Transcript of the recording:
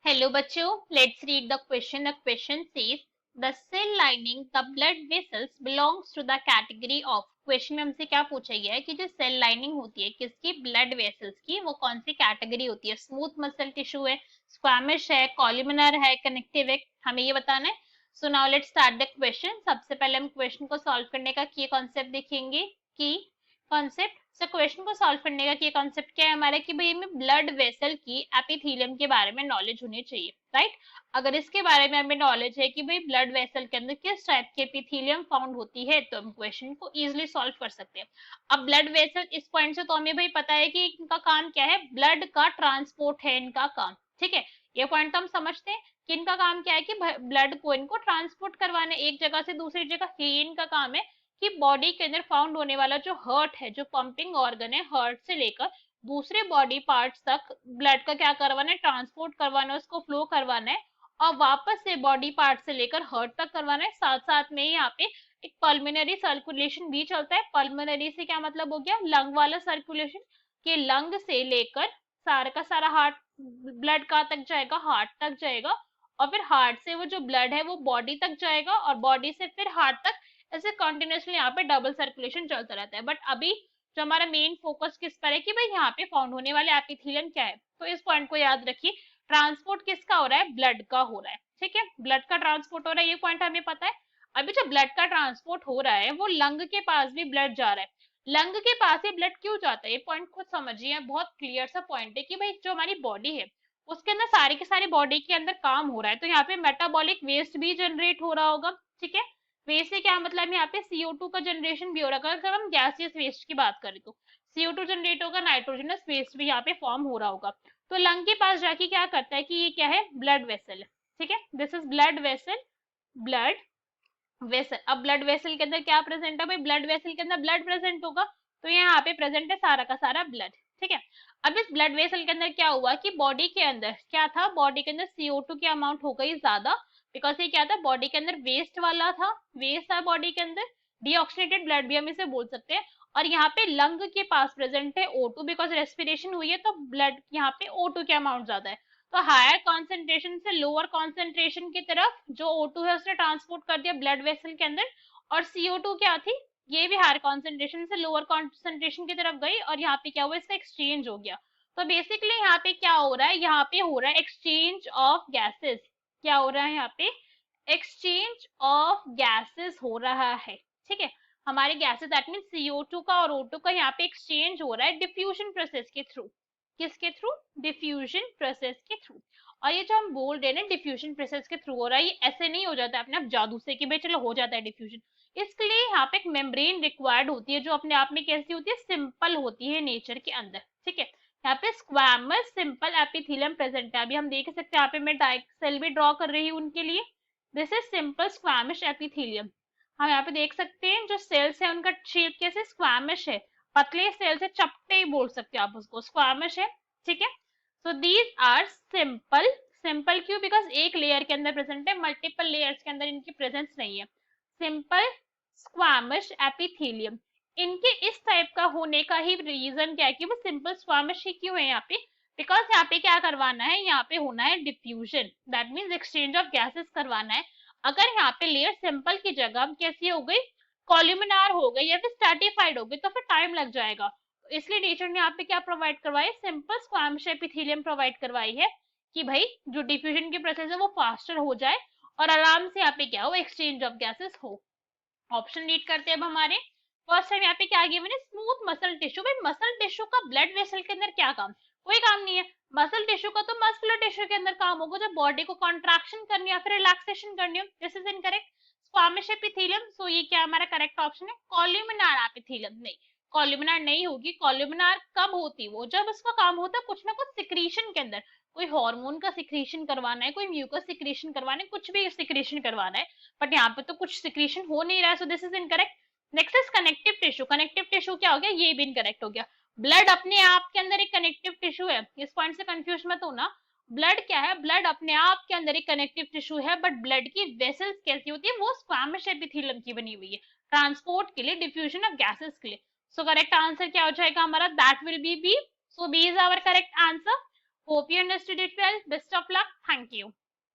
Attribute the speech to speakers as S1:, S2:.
S1: Hello बच्चों, let's read the question. The question says the cell lining, the blood vessels belongs to the category of. Question में हमसे क्या पूछा गया है कि जो सेल लाइनिंग होती है किसकी, ब्लड वेसल्स की, वो कौन सी कैटेगरी होती है? स्मूथ मसल टिश्यू है, स्क्वैमिश है, कॉलमनर है, कनेक्टिव है, हमें ये बताना है. So now let's start the question. सबसे पहले हम क्वेश्चन को सॉल्व करने का की कॉन्सेप्ट देखेंगे. की कॉन्सेप्ट, सो क्वेश्चन को सॉल्व करने का ये कॉन्सेप्ट क्या है हमारा कि भाई हमें ब्लड वेसल की एपिथेलियम के बारे में नॉलेज होनी चाहिए, राइट? अगर इसके बारे में हमें नॉलेज है कि भाई ब्लड वेसल के अंदर किस टाइप के एपिथेलियम फाउंड होती है तो हम क्वेश्चन को इजीली सॉल्व कर सकते हैं. अब ब्लड वेसल, इस पॉइंट से तो हमें भाई पता है कि इनका काम क्या है, ब्लड का ट्रांसपोर्ट है इनका काम, ठीक है. ये पॉइंट तो हम समझते हैं कि इनका काम क्या है कि ब्लड को इनको ट्रांसपोर्ट करवाना एक जगह से दूसरी जगह, ये इनका काम है कि बॉडी के अंदर फाउंड होने वाला जो हर्ट है, जो पंपिंग ऑर्गन है, हर्ट से लेकर दूसरे बॉडी पार्ट्स तक ब्लड का क्या करवाना है, ट्रांसपोर्ट करवाना है, उसको फ्लो करवाना है और वापस से बॉडी पार्ट से लेकर हर्ट तक करवाना है. साथ साथ में यहाँ पे एक पल्मोनरी सर्कुलेशन भी चलता है. पल्मोनरी से क्या मतलब हो गया, लंग वाला सर्कुलेशन, के लंग से लेकर सारा का सारा हार्ट, ब्लड कहाँ तक जाएगा, हार्ट तक जाएगा और फिर हार्ट से वो जो ब्लड है वो बॉडी तक जाएगा और बॉडी से फिर हार्ट तक. ऐसे कंटिन्यूअसली यहाँ पे डबल सर्कुलेशन चलता रहता है. बट अभी जो हमारा मेन फोकस किस पर है कि भाई यहाँ पे फाउंड होने वाले एपिथेलियम क्या है, तो इस पॉइंट को याद रखिए. ट्रांसपोर्ट किसका हो रहा है, ब्लड का हो रहा है, ठीक है. ब्लड का ट्रांसपोर्ट हो रहा है, ये पॉइंट हमें पता है. अभी जो ब्लड का ट्रांसपोर्ट हो रहा है वो लंग के पास भी ब्लड जा रहा है. लंग के पास ही ब्लड क्यों जाता है, ये पॉइंट खुद समझिए. बहुत क्लियर सा पॉइंट है कि भाई जो हमारी बॉडी है उसके अंदर सारे के सारे बॉडी के अंदर काम हो रहा है, तो यहाँ पे मेटाबॉलिक वेस्ट भी जनरेट हो रहा होगा, ठीक है. वेस्ट से क्या मतलब, यहाँ पे CO2 का जनरेशन भी हो रहा है. अगर हम गैसियस वेस्ट की बात करें तो CO2 जनरेट होगा, नाइट्रोजनस वेस्ट भी यहाँ पे फॉर्म हो रहा होगा. तो लंग के पास जाके क्या करता है कि ये क्या है, ब्लड वेसल है, ठीक है. This is blood vessel, blood vessel. अब ब्लड वेसल के अंदर क्या प्रेजेंट है भाई, ब्लड वेसल के अंदर ब्लड प्रेजेंट होगा, तो यहाँ पे प्रेजेंट है सारा का सारा ब्लड, ठीक है. अब इस ब्लड वेसल के अंदर क्या हुआ कि बॉडी के अंदर क्या था, बॉडी के अंदर CO2 की अमाउंट हो गई ज्यादा, बिकॉज ये क्या था, बॉडी के अंदर वेस्ट वाला था, वेस्ट था बॉडी के अंदर, डीऑक्सीनेटेड ब्लड भी हम इसे बोल सकते हैं. और यहाँ पे लंग के पास प्रेजेंट है O2, बिकॉज रेस्पिरेशन हुई है तो ब्लड यहाँ पे O2 की अमाउंट ज्यादा है. तो हायर कॉन्सेंट्रेशन से लोअर कॉन्सेंट्रेशन की तरफ जो O2 है उसने ट्रांसपोर्ट कर दिया ब्लड वेसल के अंदर, और CO2 क्या थी, ये भी हायर कॉन्सेंट्रेशन से लोअर कॉन्सेंट्रेशन की तरफ गई और यहाँ पे क्या हुआ, इसका एक्सचेंज हो गया. तो बेसिकली यहाँ पे क्या हो रहा है, यहाँ पे हो रहा है एक्सचेंज ऑफ गैसेस. क्या हो रहा है यहाँ पे, एक्सचेंज ऑफ गैसेस हो रहा है, ठीक है. हमारे गैसेस दैट मीन CO2 का और O2 का यहाँ पे एक्सचेंज हो रहा है डिफ्यूजन प्रोसेस के थ्रू. किसके थ्रू, डिफ्यूजन प्रोसेस के थ्रू. और ये जो हम बोल रहे हैं ना डिफ्यूजन प्रोसेस के थ्रू हो रहा है, ये ऐसे नहीं हो जाता है अपने आप जादू से कि भाई चलो हो जाता है डिफ्यूजन. इसके लिए यहाँ पे एक मेम्ब्रेन रिक्वायर्ड होती है जो अपने आप में कैसी होती है, सिंपल होती है नेचर के अंदर, ठीक है. यहाँ पे स्क्वैमस सिंपल एपिथेलियम प्रेजेंट है. अभी हम देख सकते हैं यहाँ पे मैं सेल भी ड्रॉ कर रही हूँ उनके लिए. This is simple squamous epithelium. हम यहाँ पे देख सकते हैं जो सेल्स है उनका शेप कैसे स्क्वैमिश है, पतले सेल्स है, चपटे ही बोल सकते हैं आप उसको, स्क्वैमिश है, ठीक है. So these are simple. Simple क्यों, बिकॉज एक लेयर के अंदर प्रेजेंट है, मल्टीपल लेयर्स के अंदर इनकी प्रेजेंस नहीं है. Simple squamous epithelium. इनके इस टाइप का होने का ही रीजन क्या है कि वो सिंपल स्क्वैमिश ही क्यों है यहाँ पे, बिकॉज यहाँ पे क्या करवाना है, यहाँ पे होना है diffusion, that means exchange of gases करवाना है. अगर यहाँ पे लेयर सिंपल की जगह कैसी हो गई, कॉलमनार हो गई या फिर स्ट्रैटिफाइड हो गई तो फिर टाइम लग जाएगा. तो इसलिए नेचर ने यहाँ पे क्या प्रोवाइड करवाई, सिंपल स्क्वैमिश एपिथेलियम प्रोवाइड करवाई है कि भाई जो डिफ्यूजन की प्रोसेस है वो फास्टर हो जाए और आराम से यहाँ पे क्या हो, एक्सचेंज ऑफ गैसेस हो. ऑप्शन रीड करते हैं अब हमारे. फर्स्ट टाइम यहाँ पे क्या गिवन है, स्मूथ मसल टिश्यू. भाई मसल टिश्यू का ब्लड वेसल के अंदर क्या काम, कोई काम नहीं है. मसल टिश्यू का तो मस्कुलर टिश्यू के अंदर काम होगा जब बॉडी को कॉन्ट्रैक्शन करनी है या फिर रिलैक्सेशन करनी हो. This is incorrect. Squamous epithelium, so ये क्या हमारा करेक्ट ऑप्शन है. कॉलमनार एपिथेलियम नहीं, कॉलमनार नहीं होगी. कॉलमनार कब होती, वो जब उसका काम होता है कुछ ना कुछ सिक्रीशन के अंदर, कोई हार्मोन का सिक्रीशन करवाना है, कोई म्यूकस सिक्रीशन करवाना है, कुछ भी सिक्रीशन करवाना है. बट यहाँ पे तो कुछ सिक्रीशन हो नहीं रहा है, so this is incorrect. Next is connective tissue. Connective tissue क्या हो गया, ये भी इनकरेक्ट हो गया. ब्लड अपने आप के अंदर एक कनेक्टिव टिश्यू है, इस पॉइंट से कंफ्यूज मत होना. ब्लड क्या है, ब्लड अपने आप के अंदर एक कनेक्टिव टिश्यू है, बट ब्लड की वेसल्स कैसी होती है, वो स्क्वैमिश एपिथेलियम की बनी हुई है ट्रांसपोर्ट के लिए, डिफ्यूजन ऑफ गैसेस के लिए. सो करेक्ट आंसर क्या हो जाएगा हमारा, that will be B. So B is our correct answer. Hope you understood it well. Best of luck. Thank you. you.